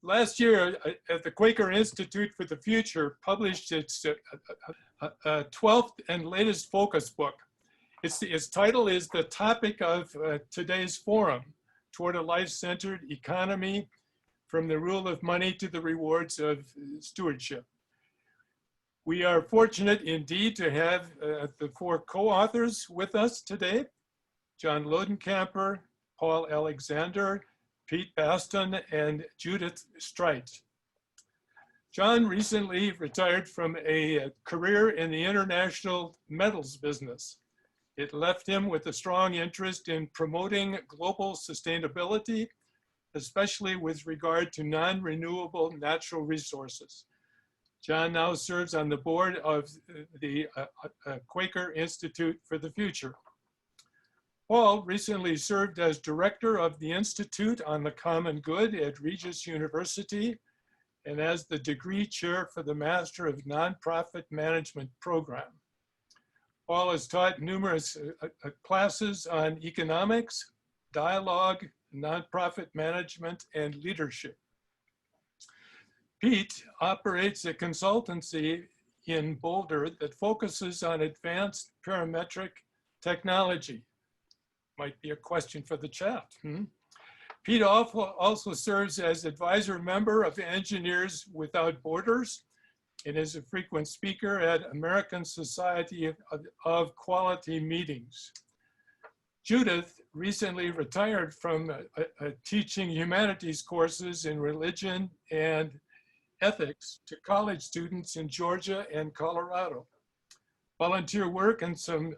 last year, at the Quaker Institute for the Future published its 12th and latest focus book. Its title is The Topic of Today's Forum, Toward a Life-Centered Economy, from the Rule of Money to the Rewards of Stewardship. We are fortunate indeed to have the four co-authors with us today: John Lodenkamper, Paul Alexander, Pete Baston, and Judith Streit. John recently retired from a career in the international metals business. It left him with a strong interest in promoting global sustainability, especially with regard to non-renewable natural resources. John now serves on the board of the Quaker Institute for the Future. Paul recently served as director of the Institute on the Common Good at Regis University and as the degree chair for the Master of Nonprofit Management program. Paul has taught numerous classes on economics, dialogue, nonprofit management, and leadership. Pete operates a consultancy in Boulder that focuses on advanced parametric technology. Might be a question for the chat. Pete also serves as advisor member of Engineers Without Borders and is a frequent speaker at American Society of Quality meetings. Judith recently retired from teaching humanities courses in religion and ethics to college students in Georgia and Colorado. Volunteer work and some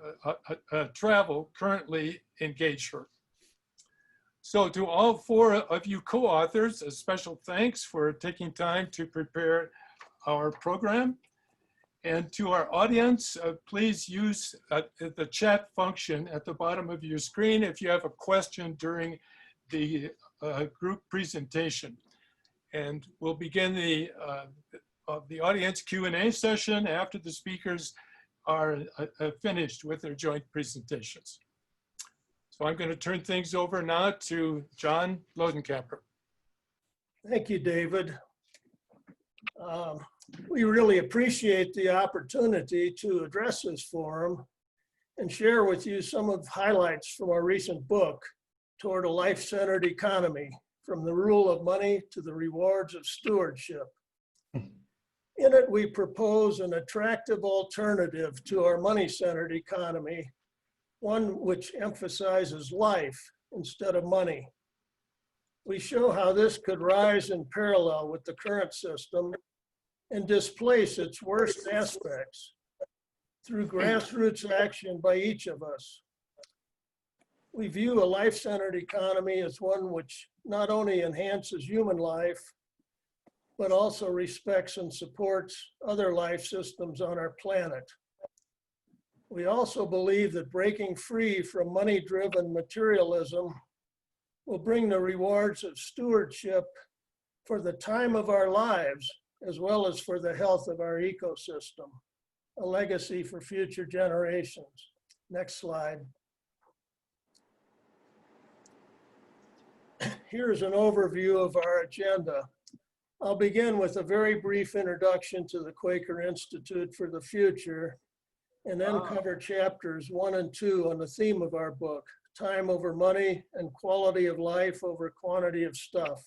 travel currently engage her. So to all four of you co-authors, a special thanks for taking time to prepare our program. And to our audience, please use the chat function at the bottom of your screen if you have a question during the group presentation. And we'll begin the audience Q&A session after the speakers are finished with their joint presentations. So I'm going to turn things over now to John Lodenkamper. Thank you, David. We really appreciate the opportunity to address this forum and share with you some of the highlights from our recent book, Toward a Life-Centered Economy, from the Rule of Money to the Rewards of Stewardship. In it, we propose an attractive alternative to our money-centered economy, one which emphasizes life instead of money. We show how this could rise in parallel with the current system and displace its worst aspects through grassroots action by each of us. We view a life-centered economy as one which not only enhances human life, but also respects and supports other life systems on our planet. We also believe that breaking free from money-driven materialism will bring the rewards of stewardship for the time of our lives, as well as for the health of our ecosystem, a legacy for future generations. Next slide. Here's an overview of our agenda. I'll begin with a very brief introduction to the Quaker Institute for the Future, and then cover chapters 1 and 2 on the theme of our book, Time Over Money and Quality of Life Over Quantity of Stuff.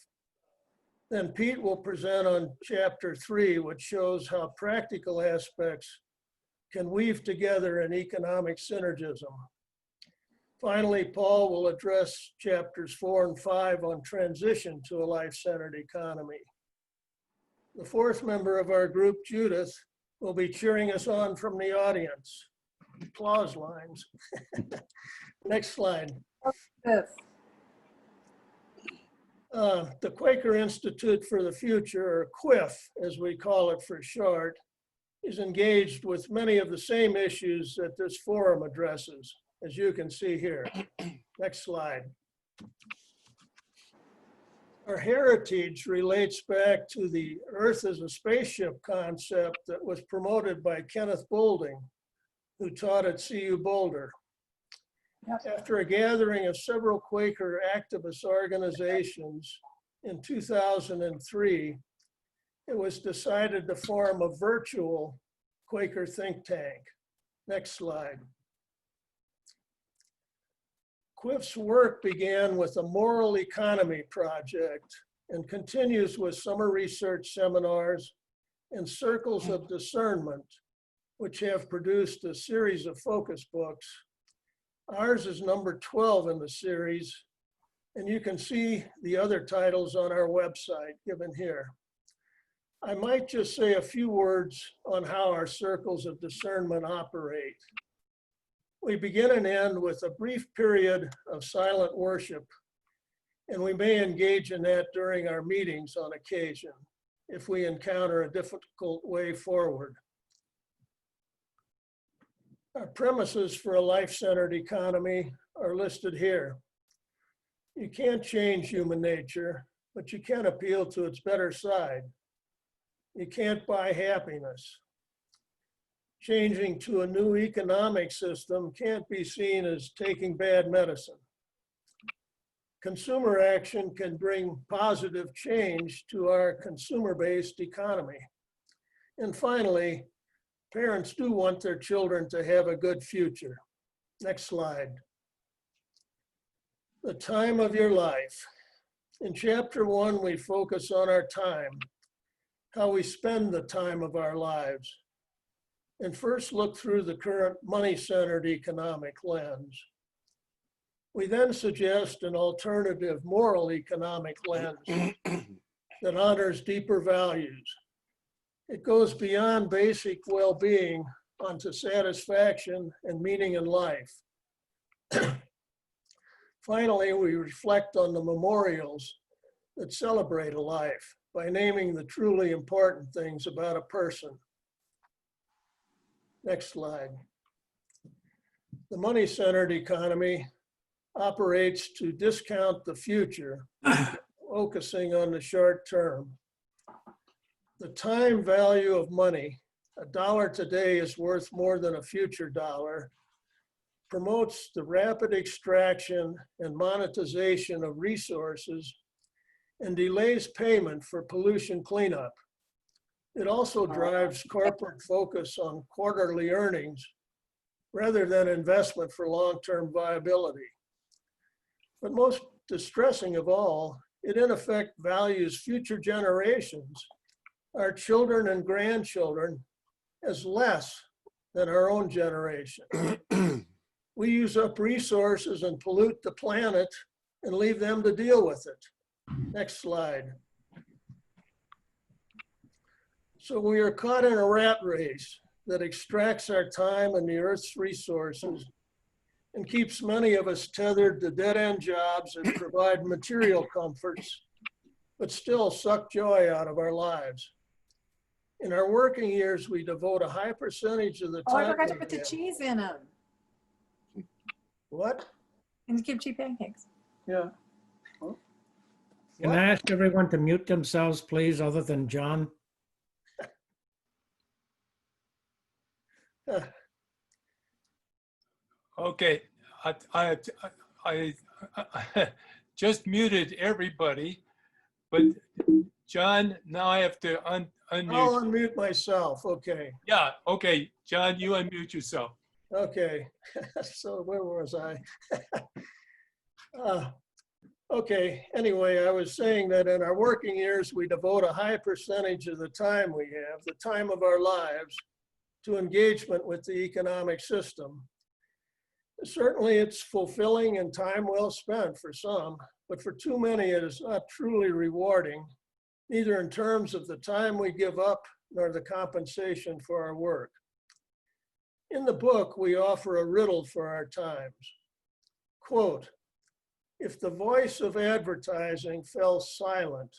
Then Pete will present on chapter 3, which shows how practical aspects can weave together an economic synergism. Finally, Paul will address chapters 4 and 5 on transition to a life-centered economy. The fourth member of our group, Judith, will be cheering us on from the audience. Applause lines. Next slide. Yes. The Quaker Institute for the Future, or QIF, as we call it for short, is engaged with many of the same issues that this forum addresses, as you can see here. Next slide. Our heritage relates back to the Earth as a spaceship concept that was promoted by Kenneth Boulding, who taught at CU Boulder. After a gathering of several Quaker activist organizations, in 2003, it was decided to form a virtual Quaker think tank. Next slide. QIF's work began with a moral economy project and continues with summer research seminars and circles of discernment, which have produced a series of focus books. Ours is number 12 in the series, and you can see the other titles on our website given here. I might just say a few words on how our circles of discernment operate. We begin and end with a brief period of silent worship, and we may engage in that during our meetings on occasion if we encounter a difficult way forward. Our premises for a life-centered economy are listed here. You can't change human nature, but you can appeal to its better side. You can't buy happiness. Changing to a new economic system can't be seen as taking bad medicine. Consumer action can bring positive change to our consumer-based economy. And finally, parents do want their children to have a good future. Next slide. The time of your life. In chapter 1, we focus on our time, how we spend the time of our lives, and first look through the current money-centered economic lens. We then suggest an alternative moral economic lens that honors deeper values. It goes beyond basic well-being onto satisfaction and meaning in life. Finally, we reflect on the memorials that celebrate a life by naming the truly important things about a person. Next slide. The money-centered economy operates to discount the future, focusing on the short term. The time value of money, $1 today is worth more than a future dollar, promotes the rapid extraction and monetization of resources and delays payment for pollution cleanup. It also drives corporate focus on quarterly earnings rather than investment for long-term viability. But most distressing of all, it in effect values future generations, our children and grandchildren, as less than our own generation. We use up resources and pollute the planet and leave them to deal with it. Next slide. So we are caught in a rat race that extracts our time and the Earth's resources and keeps many of us tethered to dead-end jobs that provide material comforts, but still suck joy out of our lives. In our working years, we devote a high percentage of the time. Oh, I forgot to put the cheese in them. What? And kimchi pancakes. Yeah. Can I ask everyone to mute themselves, please, other than John? Okay, I just muted everybody, but John, now I have to unmute. I'll unmute myself, okay. Yeah, okay, John, you unmute yourself. Okay, so where was I? Okay, anyway, I was saying that in our working years, we devote a high percentage of the time we have, the time of our lives, to engagement with the economic system. Certainly it's fulfilling and time well spent for some, but for too many it is not truly rewarding, neither in terms of the time we give up nor the compensation for our work. In the book, we offer a riddle for our times. Quote, if the voice of advertising fell silent,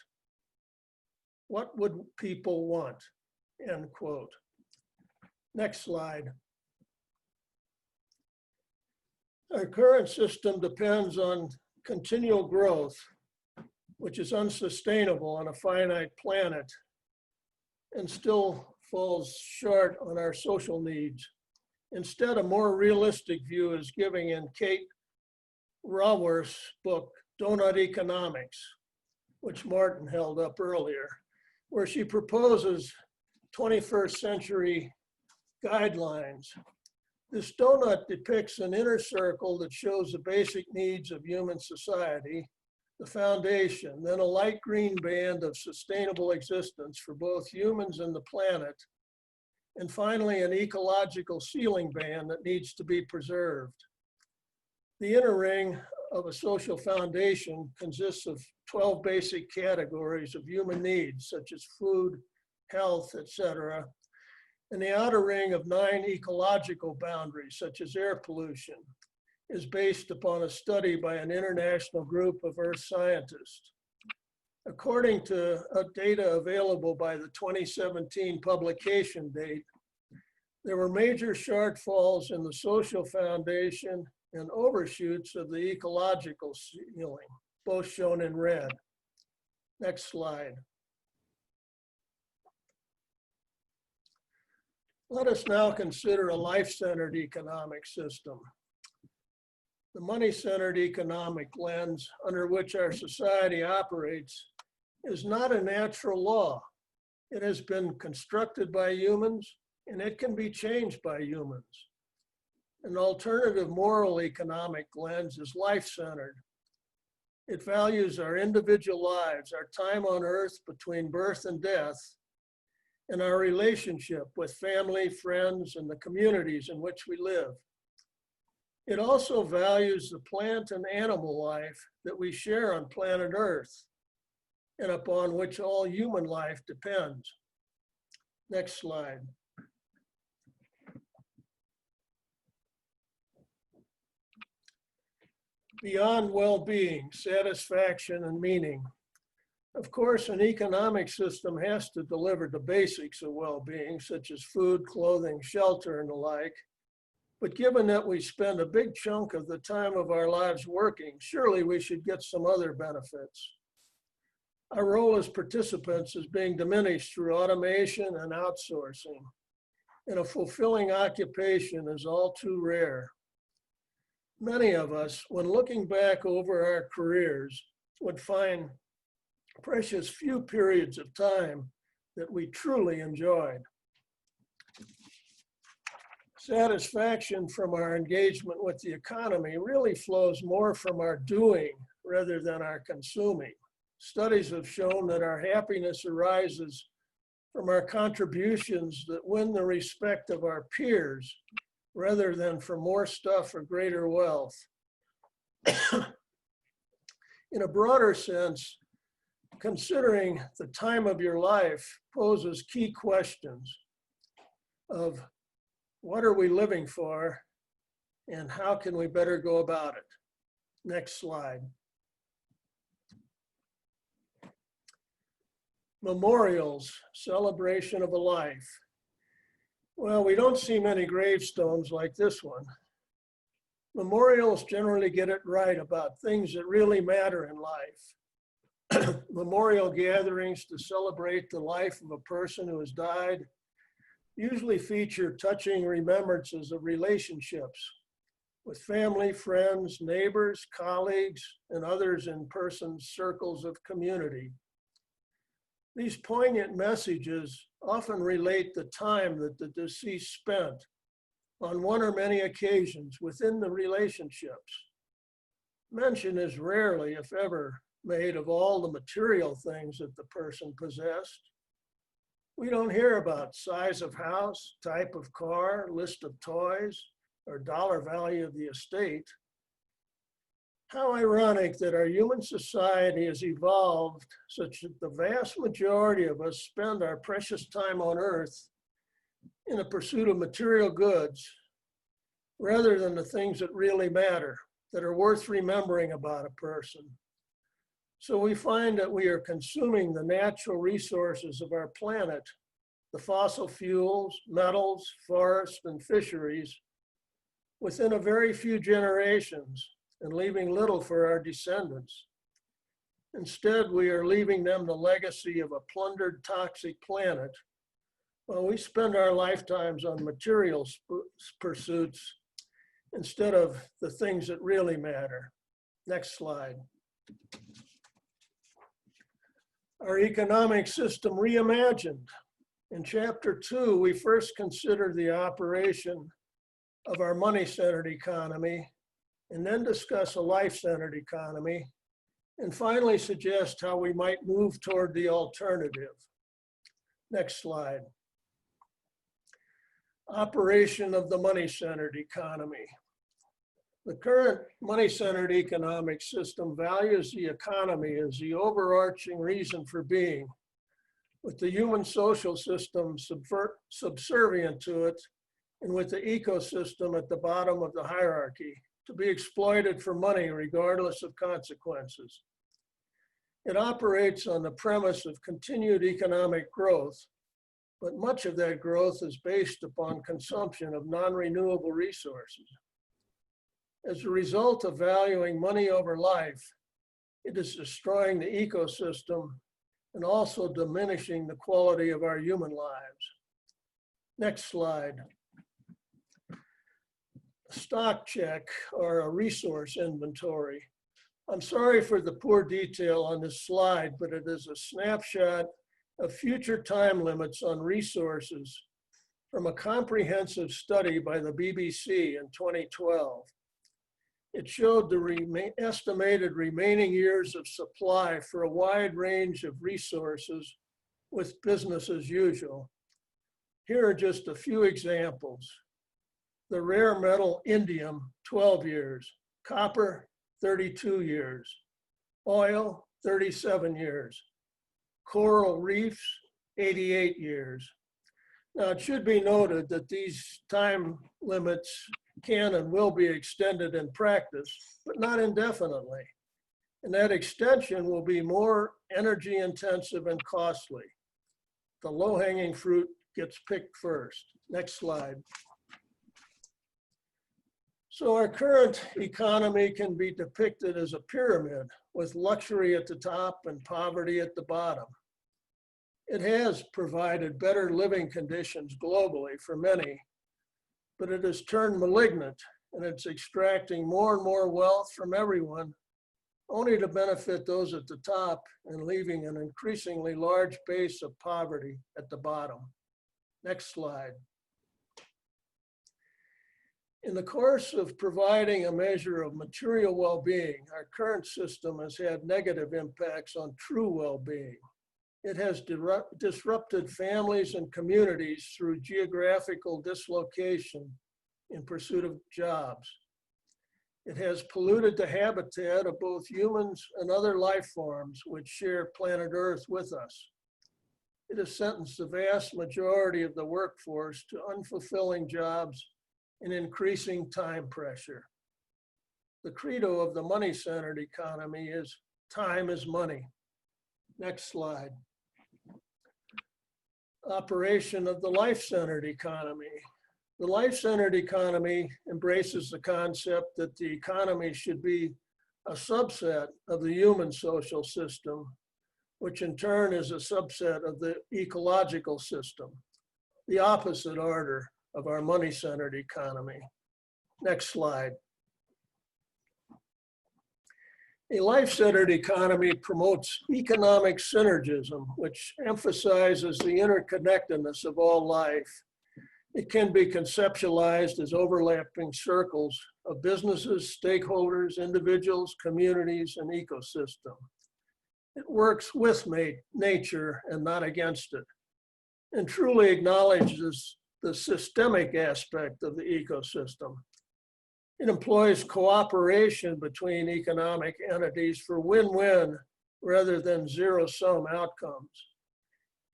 what would people want? End quote. Next slide. Our current system depends on continual growth, which is unsustainable on a finite planet and still falls short on our social needs. Instead, a more realistic view is giving in Kate Raworth's book, Donut Economics. which Martin held up earlier, where she proposes 21st century guidelines. This donut depicts an inner circle that shows the basic needs of human society, the foundation, then a light green band of sustainable existence for both humans and the planet, and finally an ecological ceiling band that needs to be preserved. The inner ring of a social foundation consists of 12 basic categories of human needs, such as food, health, etc., and the outer ring of 9 ecological boundaries, such as air pollution, is based upon a study by an international group of earth scientists. According to data available by the 2017 publication date, there were major shortfalls in the social foundation and overshoots of the ecological ceiling, both shown in red. Next slide. Let us now consider a life-centered economic system. The money-centered economic lens under which our society operates is not a natural law. It has been constructed by humans, and it can be changed by humans. An alternative moral economic lens is life-centered. It values our individual lives, our time on earth between birth and death, and our relationship with family, friends, and the communities in which we live. It also values the plant and animal life that we share on planet Earth and upon which all human life depends. Next slide. Beyond well-being, satisfaction, and meaning. Of course, an economic system has to deliver the basics of well-being, such as food, clothing, shelter, and the like. But given that we spend a big chunk of the time of our lives working, surely we should get some other benefits. Our role as participants is being diminished through automation and outsourcing, and a fulfilling occupation is all too rare. Many of us, when looking back over our careers, would find precious few periods of time that we truly enjoyed. Satisfaction from our engagement with the economy really flows more from our doing rather than our consuming. Studies have shown that our happiness arises from our contributions that win the respect of our peers rather than from more stuff or greater wealth. In a broader sense, considering the time of your life poses key questions of what are we living for and how can we better go about it? Next slide. Memorials, celebration of a life. Well, we don't see many gravestones like this one. Memorials generally get it right about things that really matter in life. Memorial gatherings to celebrate the life of a person who has died usually feature touching remembrances of relationships with family, friends, neighbors, colleagues, and others in persons' circles of community. These poignant messages often relate the time that the deceased spent on one or many occasions within the relationships. Mention is rarely, if ever, made of all the material things that the person possessed. We don't hear about size of house, type of car, list of toys, or dollar value of the estate. How ironic that our human society has evolved such that the vast majority of us spend our precious time on earth in the pursuit of material goods rather than the things that really matter, that are worth remembering about a person. So we find that we are consuming the natural resources of our planet, the fossil fuels, metals, forests, and fisheries, within a very few generations and leaving little for our descendants. Instead, we are leaving them the legacy of a plundered, toxic planet while we spend our lifetimes on material pursuits instead of the things that really matter. Next slide. Our economic system reimagined. In chapter 2, we first consider the operation of our money-centered economy, and then discuss a life-centered economy, and finally suggest how we might move toward the alternative. Next slide. Operation of the money-centered economy. The current money-centered economic system values the economy as the overarching reason for being, with the human social system subservient to it, and with the ecosystem at the bottom of the hierarchy, to be exploited for money regardless of consequences. It operates on the premise of continued economic growth, but much of that growth is based upon consumption of non-renewable resources. As a result of valuing money over life, it is destroying the ecosystem and also diminishing the quality of our human lives. Next slide. A stock check, or a resource inventory. I'm sorry for the poor detail on this slide, but it is a snapshot of future time limits on resources from a comprehensive study by the BBC in 2012. It showed the estimated remaining years of supply for a wide range of resources with business as usual. Here are just a few examples. The rare metal indium, 12 years. Copper, 32 years. Oil, 37 years. Coral reefs, 88 years. Now, it should be noted that these time limits can and will be extended in practice, but not indefinitely. And that extension will be more energy intensive and costly. The low-hanging fruit gets picked first. Next slide. So our current economy can be depicted as a pyramid with luxury at the top and poverty at the bottom. It has provided better living conditions globally for many, but it has turned malignant and it's extracting more and more wealth from everyone, only to benefit those at the top and leaving an increasingly large base of poverty at the bottom. Next slide. In the course of providing a measure of material well-being, our current system has had negative impacts on true well-being. It has disrupted families and communities through geographical dislocation in pursuit of jobs. It has polluted the habitat of both humans and other life forms which share planet Earth with us. It has sentenced the vast majority of the workforce to unfulfilling jobs and increasing time pressure. The credo of the money-centered economy is time is money. Next slide. Operation of the life-centered economy. The life-centered economy embraces the concept that the economy should be a subset of the human social system, which in turn is a subset of the ecological system, the opposite order of our money-centered economy. Next slide. A life-centered economy promotes economic synergism, which emphasizes the interconnectedness of all life. It can be conceptualized as overlapping circles of businesses, stakeholders, individuals, communities, and ecosystem. It works with nature and not against it, and truly acknowledges the systemic aspect of the ecosystem. It employs cooperation between economic entities for win-win rather than zero-sum outcomes,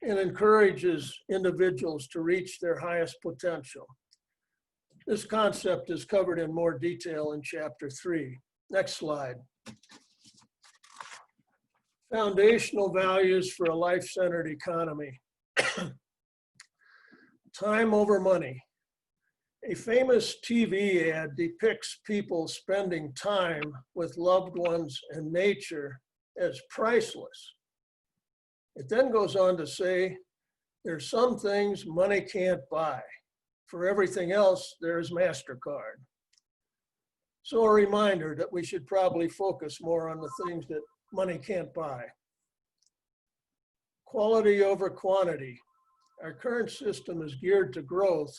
and encourages individuals to reach their highest potential. This concept is covered in more detail in chapter 3. Next slide. Foundational values for a life-centered economy. Time over money. A famous TV ad depicts people spending time with loved ones and nature as priceless. It then goes on to say, there's some things money can't buy. For everything else, there's MasterCard. So a reminder that we should probably focus more on the things that money can't buy. quality over quantity. Our current system is geared to growth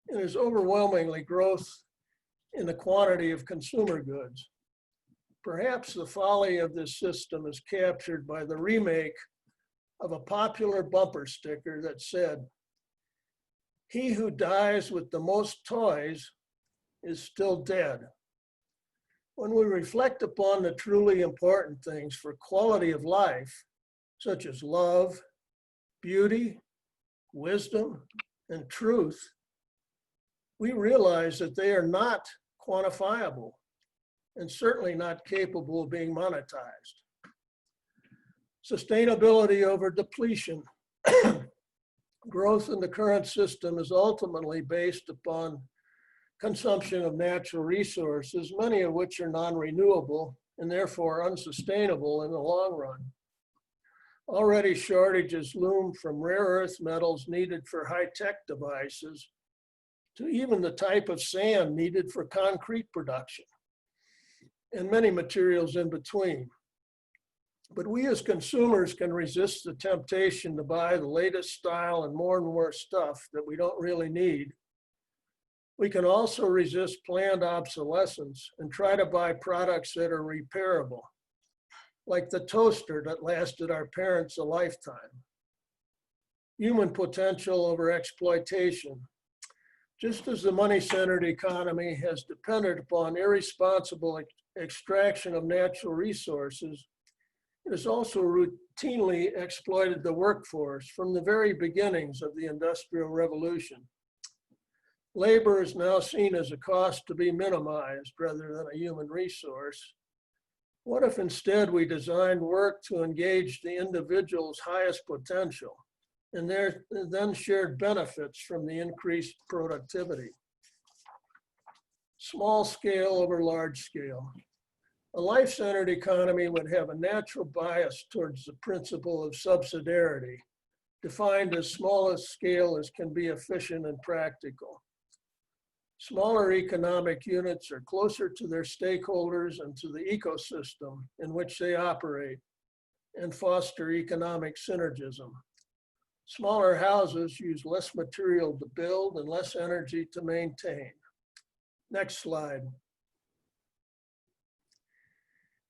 and is overwhelmingly growth in the quantity of consumer goods. Perhaps the folly of this system is captured by the remake of a popular bumper sticker that said, "He who dies with the most toys is still dead." When we reflect upon the truly important things for quality of life, such as love, beauty, wisdom, and truth, we realize that they are not quantifiable and certainly not capable of being monetized. Sustainability over depletion. Growth in the current system is ultimately based upon consumption of natural resources, many of which are non-renewable and therefore unsustainable in the long run. Already shortages loom from rare earth metals needed for high-tech devices to even the type of sand needed for concrete production, and many materials in between. But we as consumers can resist the temptation to buy the latest style and more stuff that we don't really need. We can also resist planned obsolescence and try to buy products that are repairable, like the toaster that lasted our parents a lifetime. Human potential over exploitation. Just as the money-centered economy has depended upon irresponsible extraction of natural resources, it has also routinely exploited the workforce from the very beginnings of the Industrial Revolution. Labor is now seen as a cost to be minimized rather than a human resource. What if instead we designed work to engage the individual's highest potential and then shared benefits from the increased productivity? Small scale over large scale. A life-centered economy would have a natural bias towards the principle of subsidiarity, defined as small a scale as can be efficient and practical. Smaller economic units are closer to their stakeholders and to the ecosystem in which they operate and foster economic synergism. Smaller houses use less material to build and less energy to maintain. Next slide.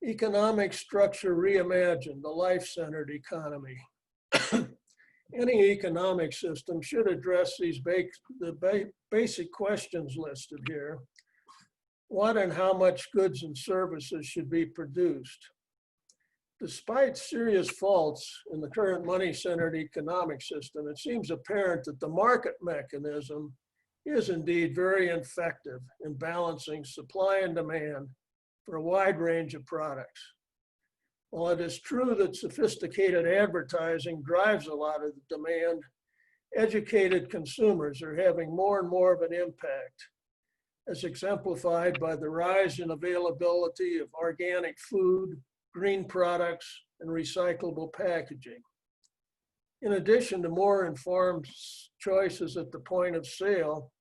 Economic structure reimagined, the life-centered economy. Any economic system should address these basic questions listed here. What and how much goods and services should be produced? Despite serious faults in the current money-centered economic system, it seems apparent that the market mechanism is indeed very effective in balancing supply and demand for a wide range of products. While it is true that sophisticated advertising drives a lot of the demand, educated consumers are having more and more of an impact, as exemplified by the rise in availability of organic food, green products, and recyclable packaging. In addition to more informed choices at the point of sale,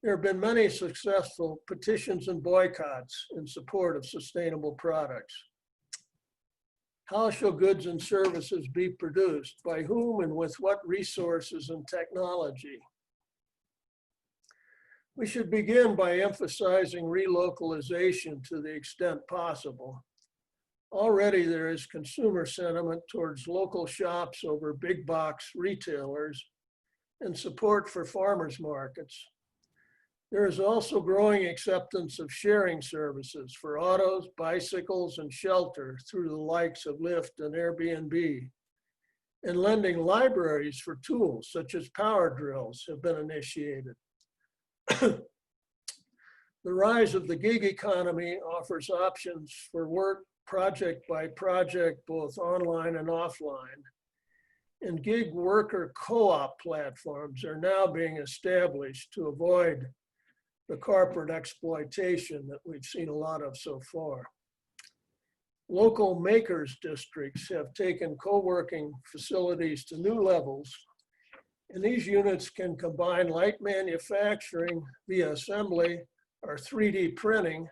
there have been many successful petitions and boycotts in support of sustainable products. How shall goods and services be produced? By whom and with what resources and technology? We should begin by emphasizing relocalization to the extent possible. Already there is consumer sentiment towards local shops over big box retailers and support for farmers markets. There is also growing acceptance of sharing services for autos, bicycles, and shelter through the likes of Lyft and Airbnb. And lending libraries for tools such as power drills have been initiated. The rise of the gig economy offers options for work project by project, both online and offline. And gig worker co-op platforms are now being established to avoid the corporate exploitation that we've seen a lot of so far. Local makers districts have taken co-working facilities to new levels, and these units can combine light manufacturing via assembly or 3D printing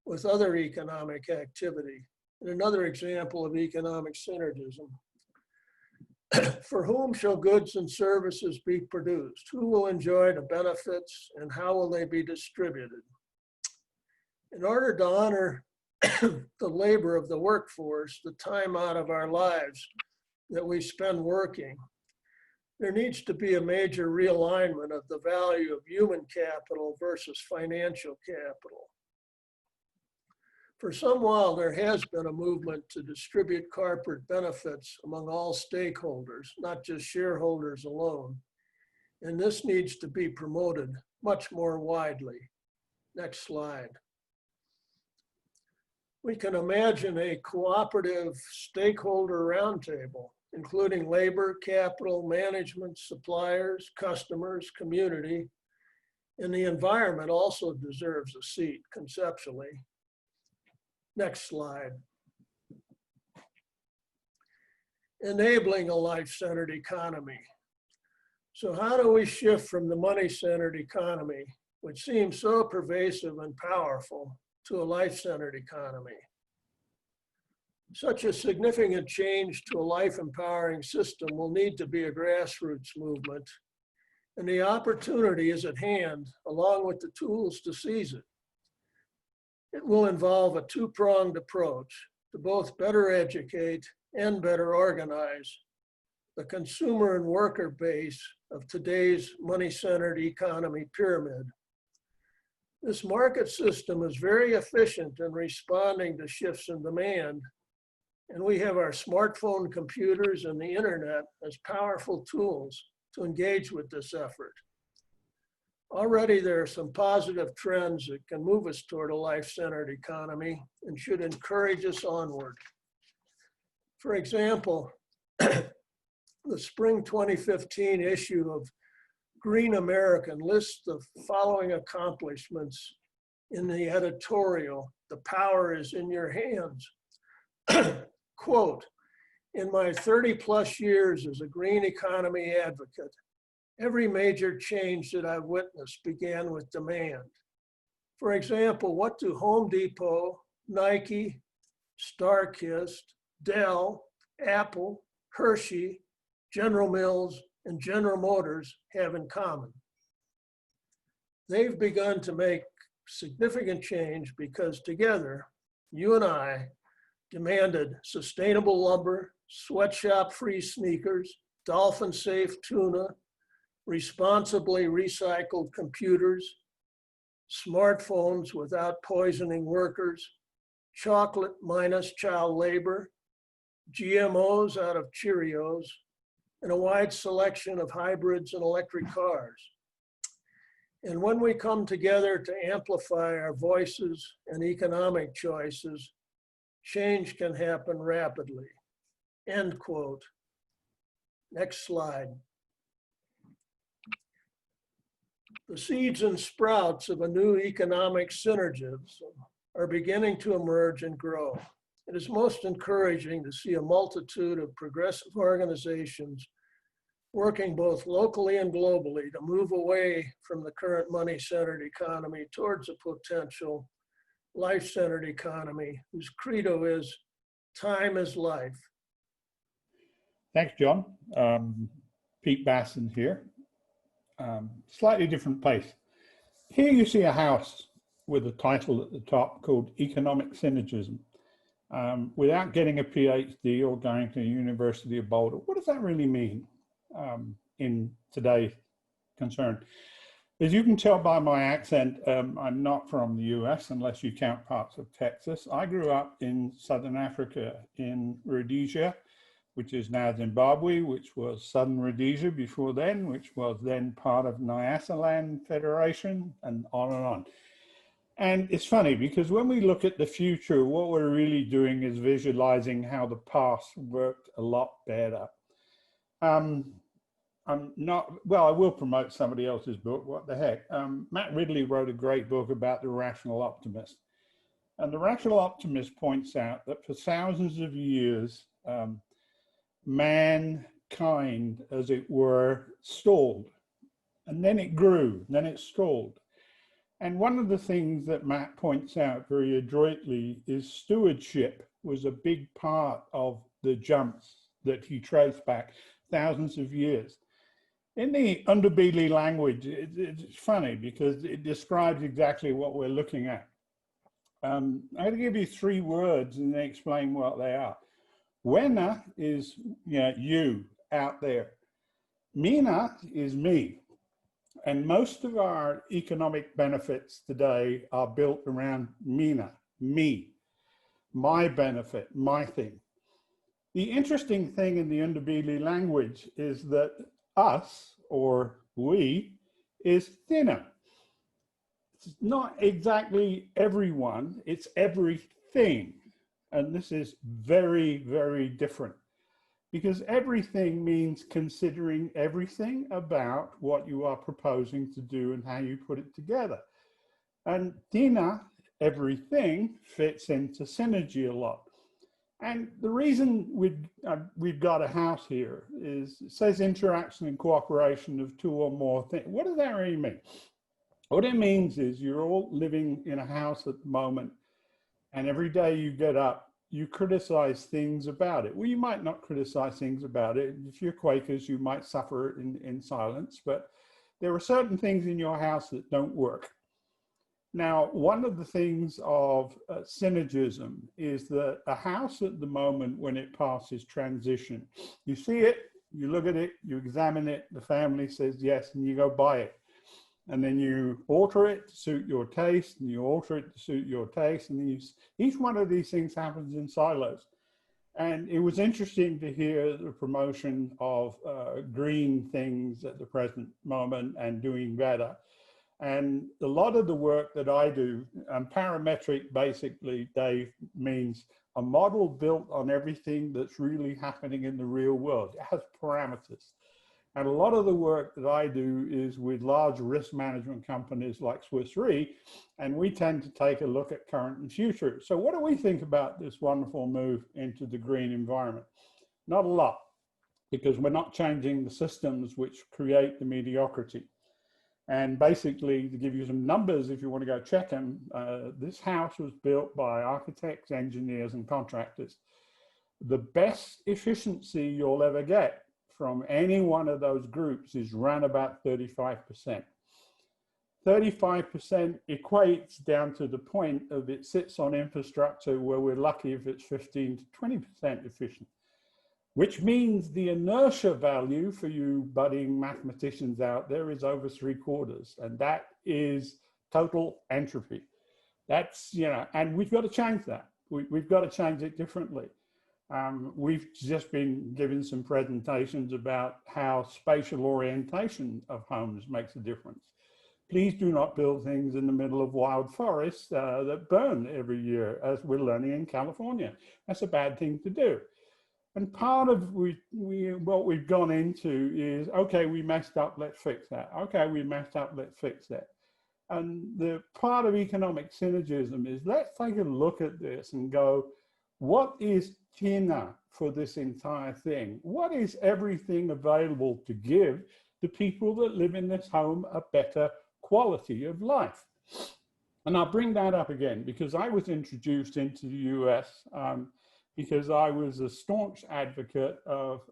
with other economic activity. And another example of economic synergism. For whom shall goods and services be produced? Who will enjoy the benefits and how will they be distributed? In order to honor the labor of the workforce, the time out of our lives that we spend working, there needs to be a major realignment of the value of human capital versus financial capital. For some while, there has been a movement to distribute corporate benefits among all stakeholders, not just shareholders alone. And this needs to be promoted much more widely. Next slide. We can imagine a cooperative stakeholder roundtable, including labor, capital, management, suppliers, customers, community, and the environment also deserves a seat conceptually. Next slide. Enabling a life-centered economy. So how do we shift from the money-centered economy, which seems so pervasive and powerful, to a life-centered economy? Such a significant change to a life-empowering system will need to be a grassroots movement, and the opportunity is at hand, along with the tools to seize it. It will involve a two-pronged approach to both better educate and better organize the consumer and worker base of today's money-centered economy pyramid. This market system is very efficient in responding to shifts in demand, and we have our smartphone computers and the internet as powerful tools to engage with this effort. Already there are some positive trends that can move us toward a life-centered economy and should encourage us onward. For example, the spring 2015 issue of Green American lists the following accomplishments in the editorial, "The power is in your hands." Quote, "In my 30+ years as a green economy advocate, every major change that I've witnessed began with demand. For example, what do Home Depot, Nike, StarKist, Dell, Apple, Hershey, General Mills, and General Motors have in common? They've begun to make significant change because together, you and I demanded sustainable lumber, sweatshop-free sneakers, dolphin-safe tuna, responsibly recycled computers, smartphones without poisoning workers, chocolate minus child labor, GMOs out of Cheerios, and a wide selection of hybrids and electric cars. And when we come together to amplify our voices and economic choices, change can happen rapidly." End quote. Next slide. The seeds and sprouts of a new economic synergism are beginning to emerge and grow. It is most encouraging to see a multitude of progressive organizations working both locally and globally to move away from the current money-centered economy towards a potential life-centered economy whose credo is time is life. Thanks, John. Pete Baston here. Slightly different place. Here you see a house with a title at the top called Economic Synergism. Without getting a PhD or going to the University of Boulder, what does that really mean in today's concern? As you can tell by my accent, I'm not from the US unless you count parts of Texas. I grew up in Southern Africa in Rhodesia, which is now Zimbabwe, which was Southern Rhodesia before then, which was then part of Nyasaland Federation, and on and on. And it's funny because when we look at the future, what we're really doing is visualizing how the past worked a lot better. I will promote somebody else's book, what the heck. Matt Ridley wrote a great book about the rational optimist. And the rational optimist points out that for thousands of years, mankind, as it were, stalled. And then it grew, then it stalled. And one of the things that Matt points out very adroitly is stewardship was a big part of the jumps that he traced back. thousands of years. In the Underbelly language, it's funny because it describes exactly what we're looking at. I'm going to give you 3 words and then explain what they are. Wena is you out there. Mina is me. And most of our economic benefits today are built around Mina, me, my benefit, my thing. The interesting thing in the Underbelly language is that us, or we, is thinner. It's not exactly everyone, it's everything. And this is very, very different, because everything means considering everything about what you are proposing to do and how you put it together. And Tina, everything, fits into synergy a lot. And the reason we've got a house here is it says interaction and cooperation of 2 or more things. What does that really mean? What it means is you're all living in a house at the moment, and every day you get up, you criticize things about it. Well, you might not criticize things about it. If you're Quakers, you might suffer in silence, but there are certain things in your house that don't work. Now, one of the things of synergism is that a house at the moment, when it passes transition, you see it, you look at it, you examine it, the family says yes, and you go buy it. And then you alter it to suit your taste, and you alter it to suit your taste, and then each one of these things happens in silos. And it was interesting to hear the promotion of green things at the present moment and doing better. And a lot of the work that I do, parametric basically, Dave, means a model built on everything that's really happening in the real world. It has parameters. And a lot of the work that I do is with large risk management companies like Swiss Re, and we tend to take a look at current and future. So what do we think about this wonderful move into the green environment? Not a lot, because we're not changing the systems which create the mediocrity. And basically, to give you some numbers, if you want to go check them, this house was built by architects, engineers, and contractors. The best efficiency you'll ever get from any one of those groups is around about 35%. 35% equates down to the point of it sits on infrastructure where we're lucky if it's 15 to 20% efficient, which means the inertia value for you budding mathematicians out there is over 3/4, and that is total entropy. That's, and we've got to change that. We've got to change it differently. We've just been given some presentations about how spatial orientation of homes makes a difference. Please do not build things in the middle of wild forests that burn every year, as we're learning in California. That's a bad thing to do. And part of what we've gone into is, okay, we messed up, let's fix that. Okay, we messed up, let's fix that. And the part of economic synergism is, let's take a look at this and go, what is Tina for this entire thing? What is everything available to give the people that live in this home a better quality of life? And I'll bring that up again, because I was introduced into the US because I was a staunch advocate of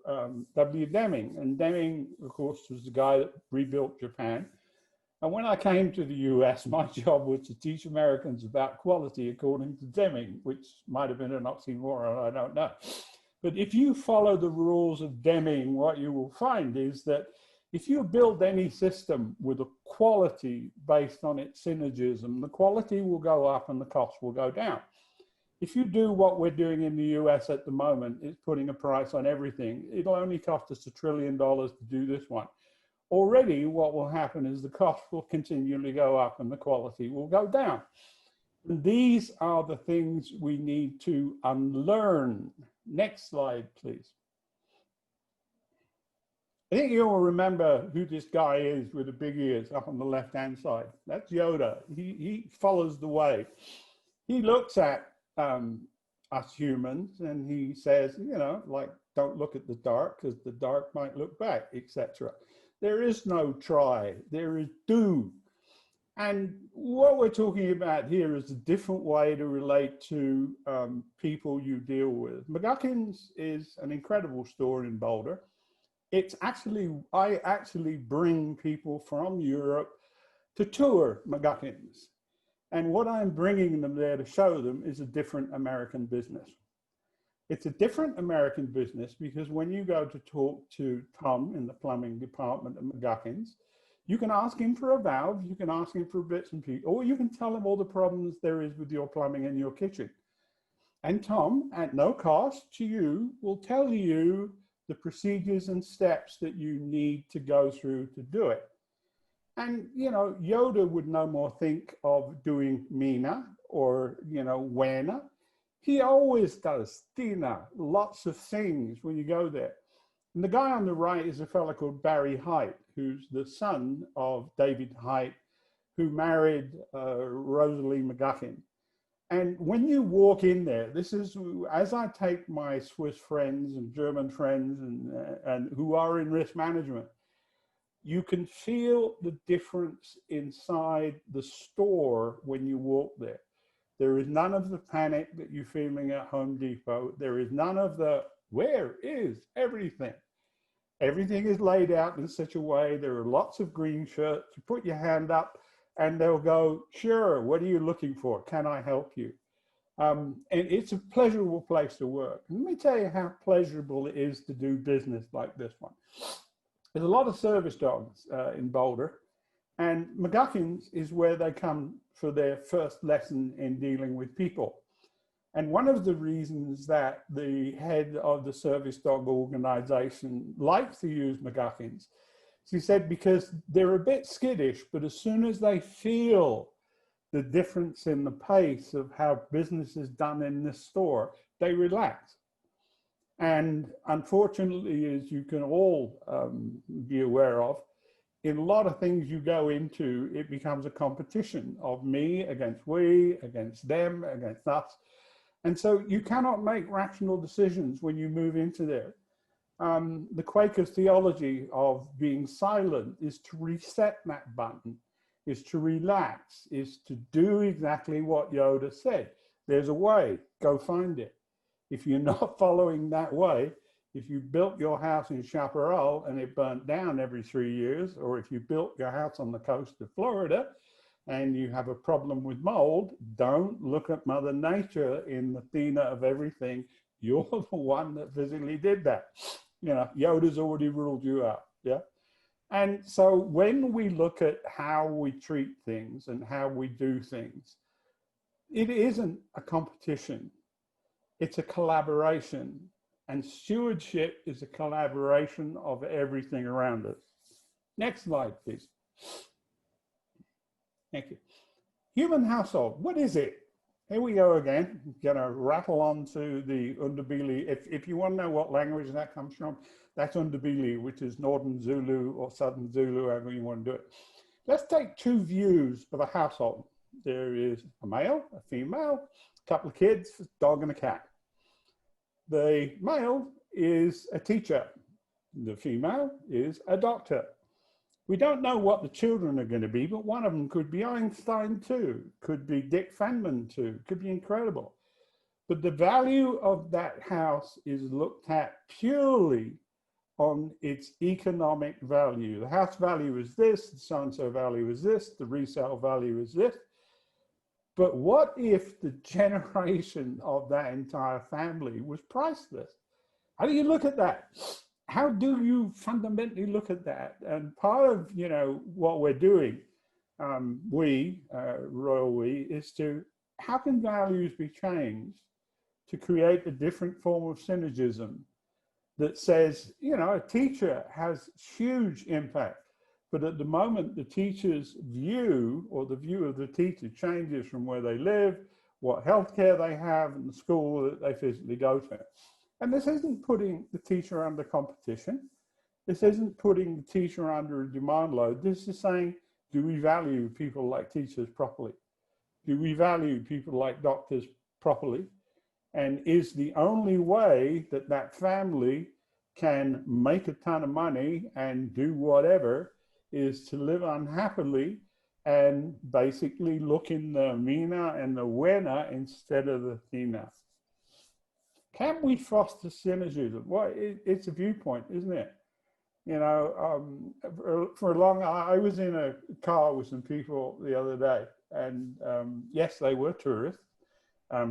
W. Deming. And Deming, of course, was the guy that rebuilt Japan. And when I came to the US, my job was to teach Americans about quality according to Deming, which might have been an oxymoron, I don't know. But if you follow the rules of Deming, what you will find is that if you build any system with a quality based on its synergism, the quality will go up and the cost will go down. If you do what we're doing in the US at the moment, it's putting a price on everything. It'll only cost us $1 trillion to do this one. Already what will happen is the cost will continually go up and the quality will go down. And these are the things we need to unlearn. Next slide, please. I think you'll remember who this guy is with the big ears up on the left-hand side. That's Yoda. He follows the way. He looks at us humans and he says, like, don't look at the dark because the dark might look back, etc. There is no try, there is do. And what we're talking about here is a different way to relate to people you deal with. McGuckin's is an incredible store in Boulder. I actually bring people from Europe to tour McGuckins. And what I'm bringing them there to show them is a different American business. It's a different American business because when you go to talk to Tom in the plumbing department at McGuckins, you can ask him for a valve, you can ask him for bits and pieces, or you can tell him all the problems there is with your plumbing in your kitchen. And Tom, at no cost to you, will tell you the procedures and steps that you need to go through to do it. And, you know, Yoda would no more think of doing Mina or, you know, Wena. He always does Tina, lots of things when you go there. And the guy on the right is a fellow called Barry Height, who's the son of David Height, who married Rosalie McGuckin. And when you walk in there, this is, as I take my Swiss friends and German friends and who are in risk management, you can feel the difference inside the store when you walk there. There is none of the panic that you're feeling at Home Depot. There is none of the, where is everything? Everything is laid out in such a way. There are lots of green shirts. You put your hand up and they'll go, sure, what are you looking for? Can I help you? And it's a pleasurable place to work. Let me tell you how pleasurable it is to do business like this one. There's a lot of service dogs in Boulder, and McGuckins is where they come for their first lesson in dealing with people. And one of the reasons that the head of the service dog organization likes to use McGuckins, she said, because they're a bit skittish, but as soon as they feel the difference in the pace of how business is done in this store, they relax. And unfortunately, as you can all be aware of, in a lot of things you go into, it becomes a competition of me against we, against them, against us. And so you cannot make rational decisions when you move into there. The Quaker theology of being silent is to reset that button, is to relax, is to do exactly what Yoda said. There's a way, go find it. If you're not following that way, if you built your house in Chaparral and it burnt down every 3 years, or if you built your house on the coast of Florida and you have a problem with mold, don't look at Mother Nature in the Athena of everything. You're the one that physically did that. You know, Yoda's already ruled you out, yeah? And so when we look at how we treat things and how we do things, it isn't a competition. It's a collaboration, and stewardship is a collaboration of everything around us. Next slide, please. Thank you. Human household, what is it? Here we go again. Gonna rattle on to the Undabili. If you want to know what language that comes from, that's Undabili, which is Northern Zulu or Southern Zulu, however you want to do it. Let's take two views of a household. There is a male, a female, a couple of kids, a dog and a cat. The male is a teacher. The female is a doctor. We don't know what the children are going to be, but one of them could be Einstein too, could be Dick Feynman too, could be incredible. But the value of that house is looked at purely on its economic value. The house value is this, the so-and-so value is this, the resale value is this. But what if the generation of that entire family was priceless? How do you look at that? How do you fundamentally look at that? And part of, you know, what we're doing, Royal We, is to, how can values be changed to create a different form of synergism that says, you know, a teacher has huge impact. But at the moment, the teacher's view or the view of the teacher changes from where they live, what healthcare they have, and the school that they physically go to. And this isn't putting the teacher under competition. This isn't putting the teacher under a demand load. This is saying, do we value people like teachers properly? Do we value people like doctors properly? And is the only way that that family can make a ton of money and do whatever is to live unhappily and basically look in the Mina and the Wena instead of the Thina. Can we foster synergism? Well, it's a viewpoint, isn't it? You know, for a long, I was in a car with some people the other day, and yes, they were tourists.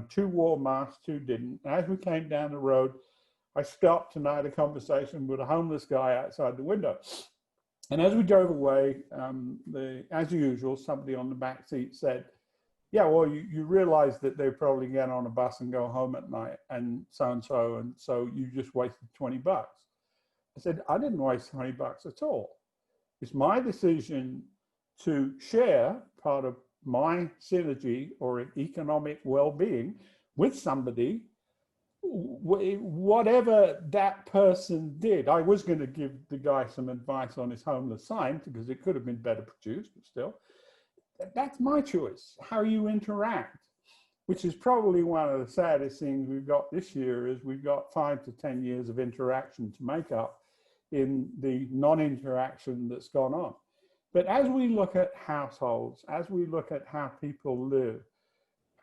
Two wore masks, two didn't. As we came down the road, I stopped and I had a conversation with a homeless guy outside the window. And as we drove away, as usual, somebody on the back seat said, yeah, well, you realize that they probably get on a bus and go home at night and so you just wasted 20 bucks. I said, I didn't waste 20 bucks at all. It's my decision to share part of my synergy or economic well-being with somebody, whatever that person did. I was going to give the guy some advice on his homeless sign because it could have been better produced, but still, that's my choice. How you interact, which is probably one of the saddest things we've got this year, is we've got 5 to 10 years of interaction to make up in the non-interaction that's gone on. But as we look at households, as we look at how people live,